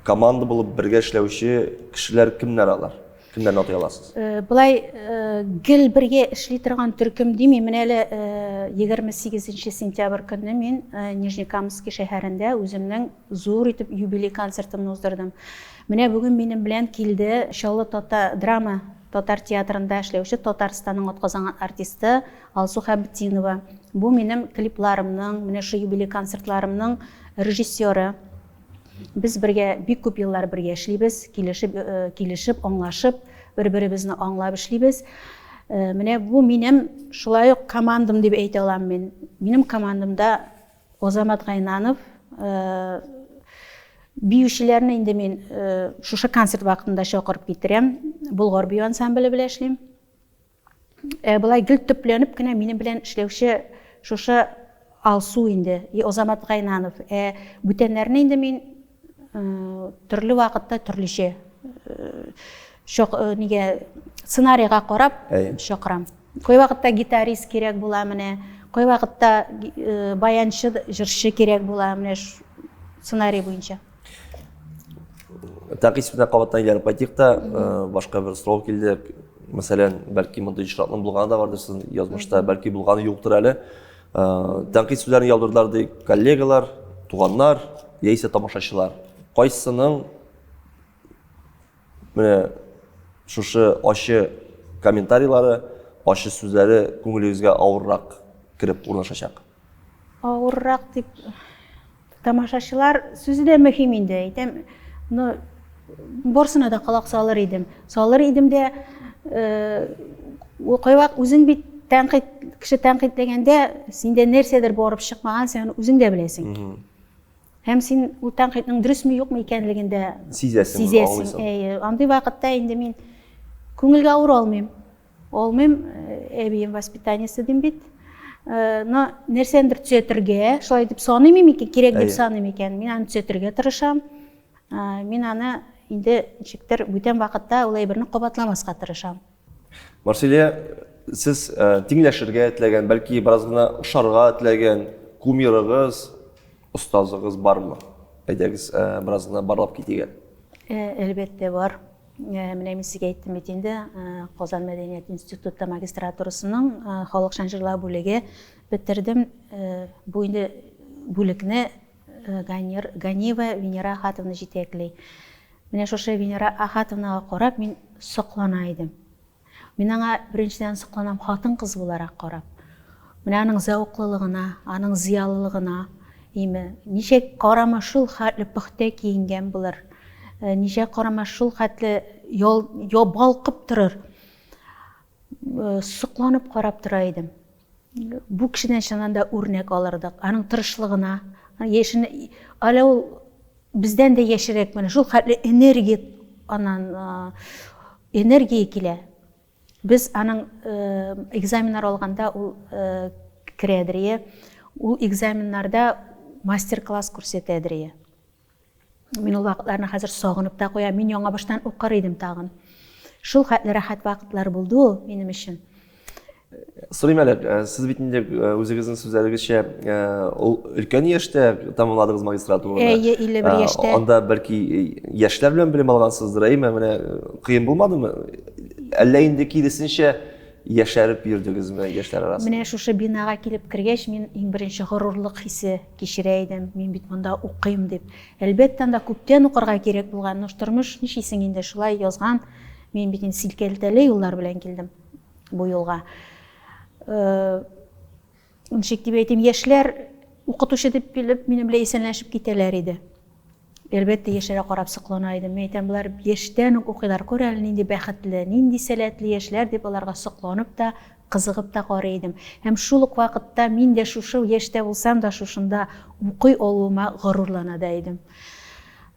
команда булып бергә эшләүче кешеләр кемнәр алар? Кемнәрне атай аласыз? Булай гел бергә эшли торган төркем димим. Менә әле 28 сентябрь көнне мин Нижнекамский шәһәрендә үземнең зур итеп юбилей концертымны уздырдым. Менә бүген минем белән килде Шаллы драма татар театрында эшләүче Татарстанның атказанган артисты Алсу Хәбетдинова. Бу минем клипларымның, менә шу юбилей концертларымның режиссеры. Без бергә бик күп еллар бергә эшлибез, килешеп, аңлашып, бер-беребезне аңлап эшлибез. Менә бу минем шулай ук командам дип әйтә алам мин. Минем командамда Озамат Гайнанов, биючеләрне инде мин шушы концерт вакытында чакырып китерәм. Болгар бию ансамбле белән эшлим. Булай гел төпләнеп кенә минем белән эшләүче шушы Алсу инде, Озамат Гайнанов. Бүтәннәрне инде мин төрле вакытта төрлечә сценарийга карап чакырам. Кой вакытта гитарист кирәк була менә, кой вакытта баянчы, җырчы кирәк була менә сценарий буенча. Тәнкыйть сүзенә кабаттан килеп кайтыйк та, башка бер сорау килде. Мәсәлән, бәлки мондай җыратлык булганы да бардыр сезнең язмышта, бәлки булганы юктыр әле. Тәнкыйть сүзләрен яудырдылар ди коллегалар, туганнар, яисә тамашачылар. Кайсының менә шушы ачы комментарийлары, ачы сүзләре күңелегезгә авыррак кирип урнашачак? Авыррак дип тамашачылар сүзе дә мөһим инде. Әйтәм, барсына да колак салыр идем. Салыр идем дә кайвак үзең бит кеше тәнкыйтьләгәндә синдә нәрсәдер барып чыкмаган, сен үзең дә беләсең. Һәм син ул тәнкыйтьнең дөресме юкмы икәнлеген дә сизәсең. Андый вакытта инде мин күңелгә авыр алмыйм. Әбием воспитаниесе дим бит. Нәрсәдер төзәтергә, шулай дип саныйм икән, кирәк дип саныйм икән. Мин аны төзәтергә тырышам. Мин аны инде ничектер бүтән вакытта ул әйберне кабатламаска тырышам. Марселия, сез тиңләшергә теләгән, бәлки бераз гына ошарга теләгән кумирыгыз, остазыгыз бармы? Әйдәгез, бераз гына барлап китегән. Әлбәттә бар. Менә мин сезгә әйттем бит инде, Казан мәдәният институтында магистратурасының халык шанҗырлар бүлеге бетердем. Бу инде бүлекне Ганиева Венера Ахатовна җитәкли. Менә шушы Венера Ахатовнага карап мин соклана идем. Мин аңа беренчедән сокланам хатын-кыз буларак карап. Менә аның зәвыклылыгына, аның зыялылыгына, ничә карама шул хәтле пөхтә киенгән булыр. Ничә карама шул хәтле балкып торыр. Сокланып карап тора идем. Бу кешедән чыннан да үрнәк алырдык. Аның тырышлыгына, яшене, әле ул бездән дә яшерәк менә шул хәтле энергия килә. Biz aның экзаменнар алганда ул керәдер. Ул экзаменнарда мастер-класс күрсәтәдер. Мин ул вакытларны хәзер сагынып та куям. Мин яңа баштан укыр идем тагын. Шул хәтле рәхәт вакытлар булды ул минем өчен. Сұрайм әлі, сіз бетінде өзіңіздің сөзлеріңізше үлкен яшьтә тамамладыңыз магистратураны. 51 яшьтә. Анда бәлки яшьләр белән белем алгансыздыр, әйме? Менә кыен булмадымы? Әллә инде киресенчә яшәреп йөрдегезме яшьләр арасында? Менә шушы бинага килеп кергәч, мин иң беренче горурлык хисе кичерә идем. Мин бит монда укыйм дип. Әлбәттә, анда күптән укырга кирәк булган. Тормыш ничисең инде шулай язган. Мин бит инде силкәлтәле юллар белән килдем бу юлга. Ничек дип әйтим, яшьләр укытучы дип билеп минем белән исәнләшеп китәләр иде. Әлбәттә, яшьләргә карап соклана идем. Мен әйтәм, булар яшьтән үк укыйлар, күр әле нинди бәхетле, нинди сәләтле яшьләр дип аларга сокланып та, кызыгып та карый идем. Һәм шул ук вакытта мин дә шушы яшьтә булсам да шушында укый алуыма горурлана да идем.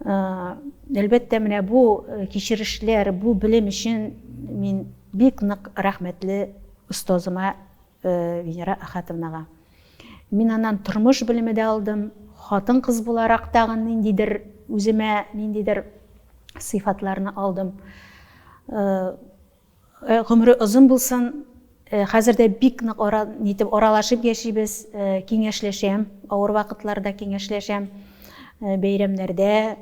Әлбәттә, менә бу кичерешләр, бу белем өчен мин бик нык рәхмәтле устазыма Венера Ахатовнага. Мин аннан тормыш белеме дә алдым. Хатын-кыз буларак тагын ниндидер үземә ниндидер сыйфатларны алдым. Гомере озын булсын, хәзердә бик нык аралашып яшибез, киңәшләшәм, авыр вакытларда киңәшләшәм, бәйрәмнәрдә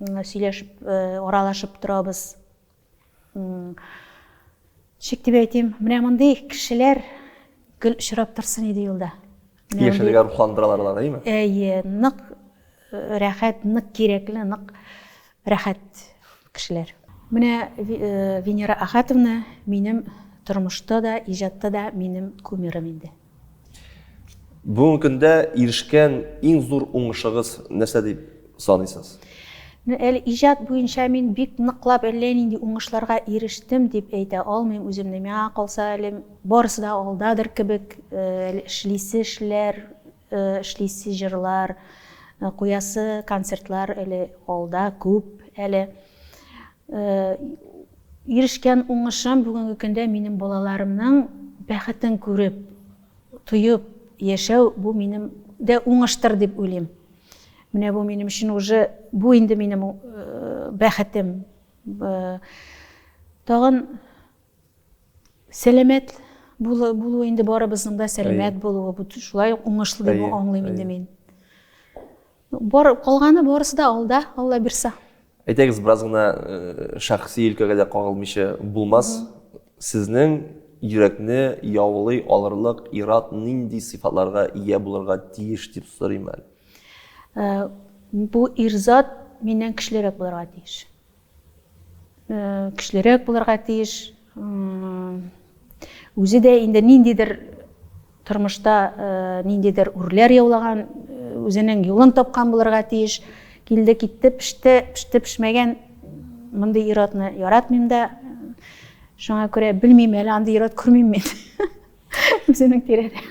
сөйләшеп, аралашып торабыз. Ничек дип әйтим, менә мондый кешеләр гел очрап торсын иде юлда. Яшьләргә рухландыралар, әйме? Әйе, нык рәхәт, нык кирәкле, нык рәхәт кешеләр. Менә Венера Ахатовна минем тормышта да, иҗатта да минем кумирым инде. Бүгенге көндә ирешкән иң зур уңышыгыз нәрсә дип саныйсыз? Әле иҗат буенча мин бик ныклап әллә нинди уңышларга ирештем дип әйтә алмыйм үземне. Миңа калса, әле барысы да алдадыр кебек, эшлисе эшләр, эшлисе җырлар, куясы концертлар әле алда күп. Әле ирешкән уңышым бүгенге көндә минем балаларымның бәхетен күреп, тоеп яшәү, бу минем дә уңыштыр дип уйлыйм. Менә бу минем өчен уже бу инде минем бәхетем. Тагын сәламәт булу инде барыбызның да сәламәт булуы, бу шулай уңышлы дип аңлыйм инде мин. Бар калганы барысы да алда, Алла бирсә. Әйтегез, бераз гына шәхси илкәгә дә кагылмыйча булмас. Сезнең йөрәкне яулый алырлык ират нинди сыйфатларга ия булырга тиеш дип сорыйм әле. Бу ирзат миннән көчлерәк булырга тиеш. Көчлерәк булырга тиеш. Үзе дә инде ниндидер тормышта ниндидер үрләр яулаган, үзенең юлын тапкан булырга тиеш. Килде китте, пеште пешмәгән мондый иратны яратмыйм да. Шуңа күрә белмим әле, андый ират күрмим мен. Үзенең тирәдә.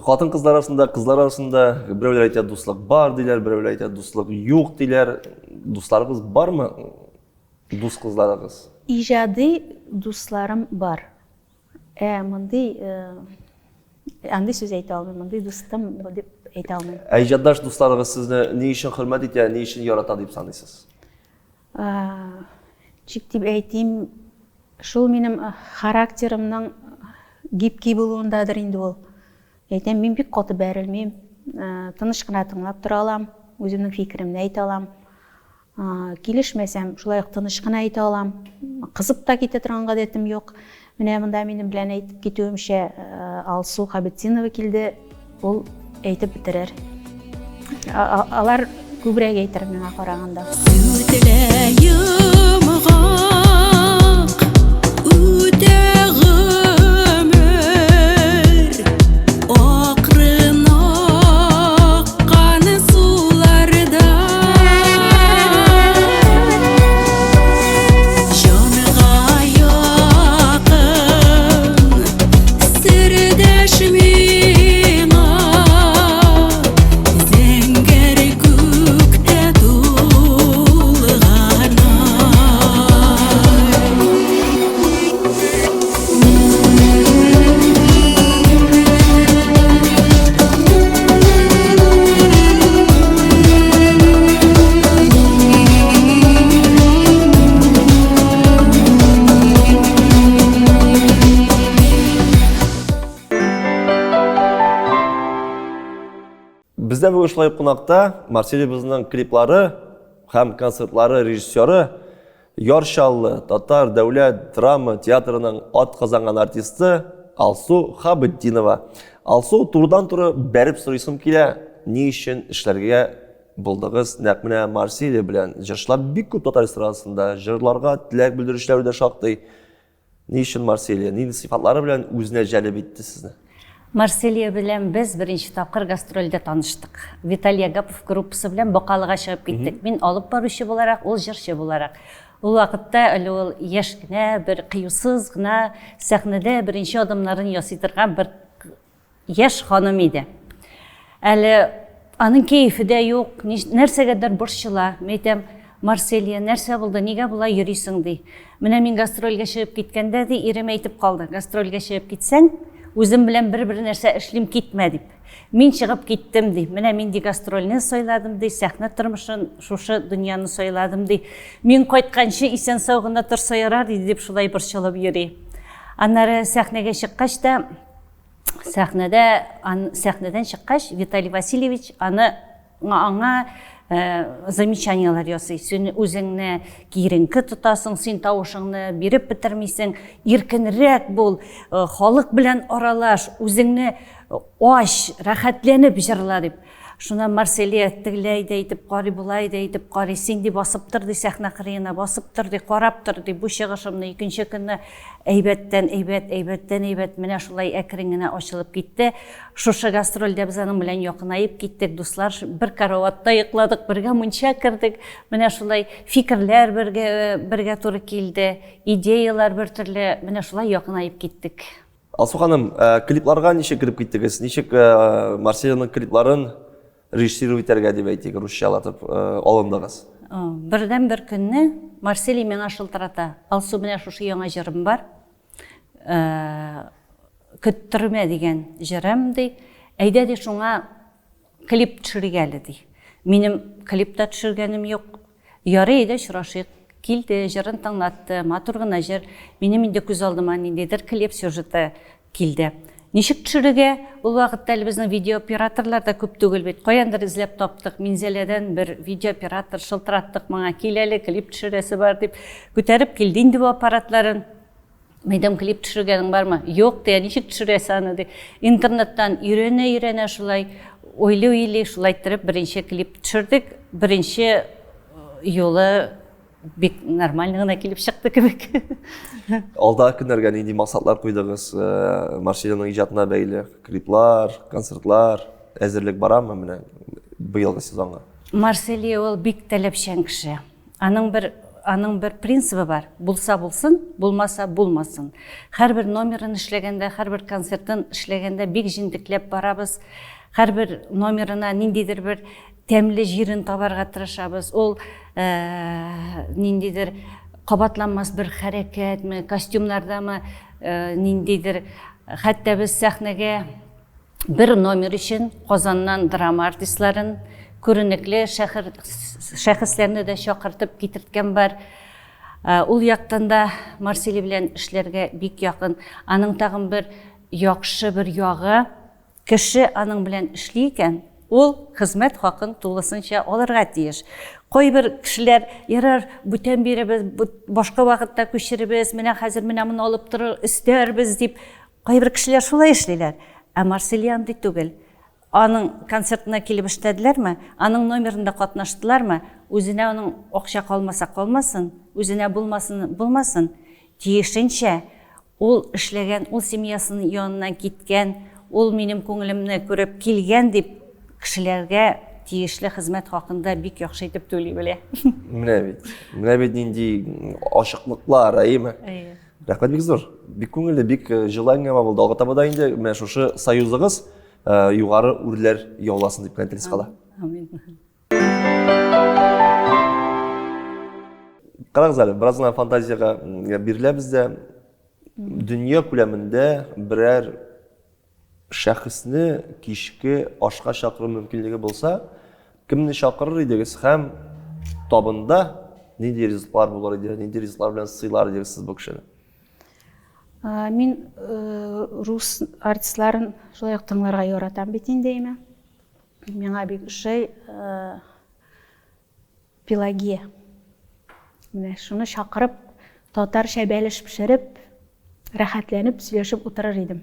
Хатын-кызлар арасында берәүләр әйтә дуслык бар диләр, берәүләр әйтә дуслык юк диләр. Дусларыгыз бармы? Дус кызларыгыз? Иҗади дусларым бар. Мондый андый сүз әйтә алмыйм, мондый дустым дип әйтә алмыйм. Иҗатдаш дусларыгыз сезне ни өчен хөрмәт итә, ни өчен ярата дип саныйсыз? Чик дип әйтим, шул минем характерымның гибки булуындадыр инде ул. Әйтәм, мин бик каты бәрелмим, тыныч кына тыңлап тора алам, үземнең фикеремне әйтә алам. Килешмәсәм, шулай ук тыныч кына әйтә алам. Кызып та китә торган гадәтем юк. Менә монда минем белән әйтеп китүемчә, Алсу Хабетдинова килде, ул әйтеп бетерер. Алар күбрәк әйтер миңа караганда. Бездә бүген шулай кунакта Марселия безнең клиплары һәм концертлары режиссеры Яршаллы Татар дәүләт драма театрының атказанган артисты Алсу Хабетдинова. Алсу турыдан-туры бәреп сорыйсым килә, ни өчен эшләргә булдыгыз? Нәкъ менә Марселия белән җырчылар бик күп татар арасында, җырларга теләк белдерүчеләр дә шактый. Ни өчен Марселия? Нинди сыйфатлары белән үзенә җәлеп итте сезне? Марселия белән без беренче тапкыр гастрольдә таныштык. Виталий Агапов группасы белән Бакалыга чыгып киттек. Мин алып баручы буларак, ул җырчы буларак. Ул вакытта әле ул яшь кенә, бер кыюсыз гына сәхнәдә беренче адымнарын ясый торган бер яшь ханым иде. Әле аның кәефе дә юк, нәрсәгәдер борчыла. Мәйтәм, Марселия, нәрсә булды, нигә болай йөрисең ди. Менә мин гастрольгә чыгып киткәндә ди, ирем әйтеп калды, гастрольгә чыгып китсәң, үзем белән бер нәрсә эшлим китмә дип. Мин чыгып киттем ди. Менә мин ди гастрольне сайладым ди, сәхнә тормышын, шушы дөньяны сайладым ди. Мин кайтканчы исән сау гына торса ярар ди дип шулай борчылып йөри. Аннары сәхнәгә чыккач та сәхнәдән чыккач Виталий Васильевич аңа замечаниялар ясый. Син үзеңне киеренке тотасың, син тавышыңны биреп бетермисең, иркенрәк бул, халык белән аралаш, үзеңне аш, рәхәтләнеп җырла дип. Шуна Марселия тегеләй дә әйтеп карый, булай да әйтеп карый, син ди басып тор ди сәхнә кырыена, басып тор ди, карап тор ди. Бу чыгышымны икенче көнне әйбәттән әйбәт менә шулай әкрен генә ачылып китте. Шушы гастрольдә без аның белән якынайып киттек, дуслар, бер караватта йокладык, бергә мунча кердек. Менә шулай фикерләр бергә туры килде, идеялар бер төрле, менә шулай якынайып киттек. Алсу ханым, клипларга ничек кирип киттегез? Ничек Марселияның клипларын режиссировать итәргә дип әйтик, русчалатып алындыгыз? Бердән бер көнне Марселия миңа шылтырата. Алсу, менә шушы яңа җырым бар. Көттермә дигән җырым ди. Әйдә ди шуңа клип төшергә әле ди. Минем клипта төшергәнем юк. Ярый иде очрашыйк. Килде, җырын тыңлатты, матур гына җыр. Минем инде күз алдыма ниндидер клип сюжеты килде. Ничек төшерергә? Ул вакытта әле безнең видеооператорлар да күп түгел бит. Каяндыр эзләп таптык. Минзәләдән бер видеооператор шылтыраттык, моңа кил әле, клип төшерәсе бар дип. Күтәреп килде инде бу аппаратларын. Мәйдәм, клип төшергәнең бармы? Юк ди, ничек төшерәсе аны ди. Интернеттан өйрәнә шулай, ойлый шулай итеп беренче клип төшердек. Беренче юлы бик нормально гына килеп чыкты кебек. Алда көннәргә нинди максатлар куйдыгыз? Марселияның иҗатына бәйле клиплар, концертлар, әзерлек барамы менә быелгы сезонга? Марселия ул бик таләпчән кеше. Аның бер принцибы бар. Булса булсын, булмаса булмасын. Һәрбер номерын эшләгәндә, һәрбер концертын эшләгәндә бик җентекләп барабыз. Һәрбер номерына ниндидер бер тәмле җирен табарга тырышабыз. Ул ниндидер кабатланмас бер хәрәкәтме, костюмнардамы ниндидер. Хәтта без сәхнәгә бер номер өчен Казаннан драма артистларын, күренекле шәхесләрне дә чакыртып китерткән бар. Ул яктан да Марселия белән эшләргә бик якын. Аның тагын бер яхшы бер ягы, кеше аның белән эшли икән, ул хезмәт хакын тулысынча алырга тиеш. Кайбер кешеләр ярар бүтән биребез, башка вакытта күчеребез, менә хәзер менә моны алып торыр, өстәрбез дип кайбер кешеләр шулай эшлиләр. Ә Марселия андый түгел. Аның концертына килеп эшләделәрме, аның номерында катнаштылармы, үзенә аның акча калмаса калмасын, үзенә булмасын, тиешенчә ул эшләгән, ул семьясының янына киткән, ул минем күңелемне күреп килгән дип кешеләргә тиешле хезмәт хакында бик яхшы итеп түли белә. Менә бит нинди ашыклыклар, әйеме? Рәхмәт бик зур. Бик күңелле, бик желание булды. Алга таба да инде менә шушы союзыгыз югары үрләр яуласын дип теләп кала. Амин. Карагыз әле, бераз гына фантазияга биреләбез дә дөнья күләмендә берәр шәхесне кичке ашка чакыру мөмкинлеге булса, кемне чакырыр идегез һәм табында нинди ризыклар булыр иде, нинди ризыклар белән сыйлар идегез сез бу кешене? Мин рус артистларын шулай тыңларга яратам бит инде. миңа бик ошый Пелагия. Менә шуны чакырып, татарча бәлеш пешереп, рәхәтләнеп сөйләшеп утырыр идем.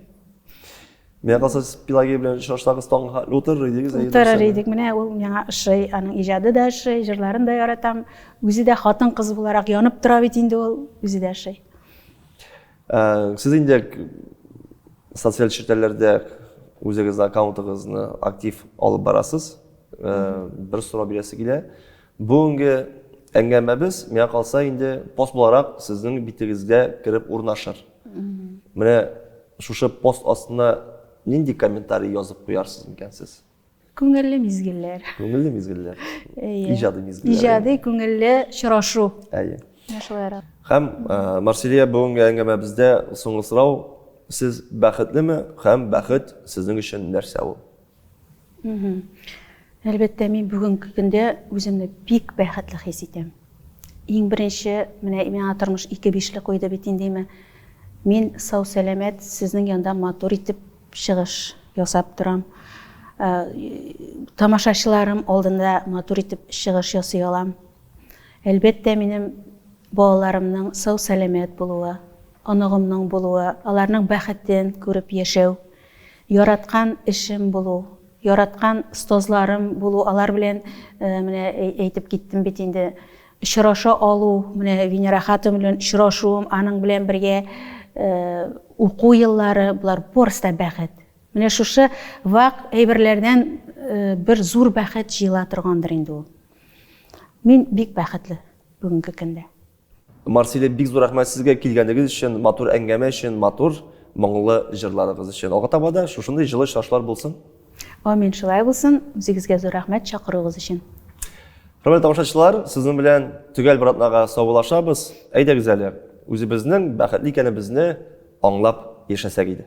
Миңа калса сез Пелагия белән очрашсагыз таңга утырыр идегез. Утырыр идек. Менә ул миңа ошый, аның иҗады да ошый, җырларын да яратам. Үзе дә хатын-кыз буларак янып тора бит инде ул, үзе дә ошый. Сез инде социаль челтәрләрдә үзегез аккаунтыгызны актив алып барасыз. Бер сорау бирәсе килә. Бүгенге әңгәмәбез миңа калса инде пост буларак сезнең битегезгә кереп урнашыр. Менә шушы пост астына нинди комментарий язып куярсыз микән сез? Күңелле мизгелләр. Күңелле мизгелләр. Иҗади мизгелләр. Иҗади күңелле очрашу. Әйе. Шулай. Һәм Марселия бүгенге әңгәмәбездә соңгы сорау, сез бәхетлеме һәм бәхет сезнең өчен нәрсә ул? Әлбәттә, мин бүгенге көндә үземне бик бәхетле хис итәм. Иң беренче, менә миңа тормыш 2-5 куйды бит инде. Мин сау сәламәт сезнең янда матур итеп чыгыш ясап торам. Тамашачыларым алдында матур итеп чыгыш ясый алам. Әлбәттә, минем балаларымның сау сәламәт булуы, аныгымның булуы, аларның бәхетен күреп яшәү, яраткан эшем булу, яраткан стозларым булу, алар белән менә әйтеп киттем бит инде. Очраша алу, менә Венера хатым белән очрашуым, аның белән бергә уку еллары, булар барысы да бәхет. Менә шушы вак әйберләрдән бер зур бәхет җыела торгандыр инде ул. Мин бик бәхетле бүгенге көндә. Марселия, бик зур рәхмәт сезгә килгәнегез өчен, матур әңгәмә өчен, матур моңлы җырларыгыз өчен. Алга таба да шушындай җылы очрашлар булсын. Амин, шулай булсын. Үзегезгә зур рәхмәт чакыруыгыз өчен. Хөрмәтле тамашачылар, сезнең белән төгәл бер атнага саубуллашабыз. Әйдәгез әле, үзебезнең бәхетле икәнебезне аңлап яшәсәк иде.